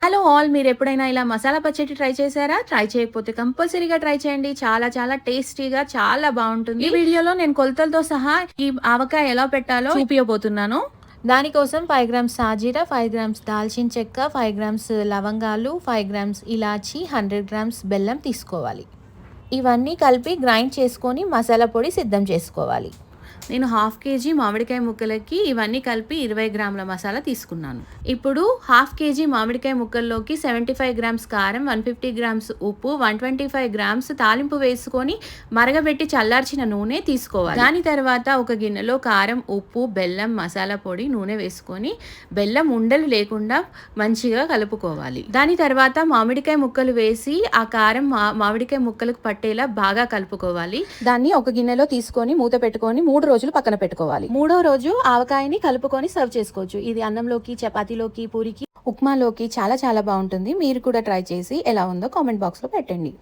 Hello all, మీరు ఎప్పుడైనా ఇలా మసాలా పచ్చడి ట్రై చేశారా? ట్రై చేయకపోతే కంపల్సరీగా ట్రై చేయండి. చాలా చాలా టేస్టీగా చాలా బాగుంటుంది. ఈ వీడియోలో నేను కొలతలతో సహా ఈ ఆవకాయ ఎలా పెట్టాలో చూపించబోతున్నాను. దానికోసం 5 గ్రామ్స్ సాజీరా, 5 గ్రామ్స్ దాల్చిన చెక్క, 5 గ్రామ్స్ లవంగాలు, 5 గ్రామ్స్ ఇలాచి, 100 గ్రామ్స్ బెల్లం తీసుకోవాలి. ఇవన్నీ కలిపి గ్రైండ్ చేసుకొని మసాలా పొడి సిద్ధం చేసుకోవాలి. నేను 1/2 కేజీ మామిడికాయ ముక్కలకి ఇవన్నీ కలిపి 20 గ్రాముల మసాలా తీసుకున్నాను. ఇప్పుడు 1/2 కేజీ మామిడికాయ ముక్కల్లోకి 75 గ్రామ్స్ కారం, 150 గ్రామ్స్ ఉప్పు, 125 గ్రామ్స్ తాలింపు వేసుకొని మరగబెట్టి చల్లార్చిన నూనె తీసుకోవాలి. దాని తర్వాత ఒక గిన్నెలో కారం, ఉప్పు, బెల్లం, మసాలా పొడి, నూనె వేసుకొని బెల్లం ఉండలు లేకుండా మంచిగా కలుపుకోవాలి. దాని తర్వాత మామిడికాయ ముక్కలు వేసి ఆ కారం మామిడికాయ ముక్కలకు పట్టేలా బాగా కలుపుకోవాలి. దాన్ని ఒక గిన్నెలో తీసుకొని మూత పెట్టుకొని 3 రోజులు పక్కన పెట్టుకోవాలి. 3వ రోజు ఆవకాయని కలుపుకొని సర్వ్ చేసుకోవచ్చు. ఇది అన్నంలోకి, చపాతీలోకి, పూరికి, ఉప్మాలోకి చాలా చాలా బాగుంటుంది. మీరు కూడా ట్రై చేసి ఎలా ఉందో కామెంట్ బాక్స్లో పెట్టండి.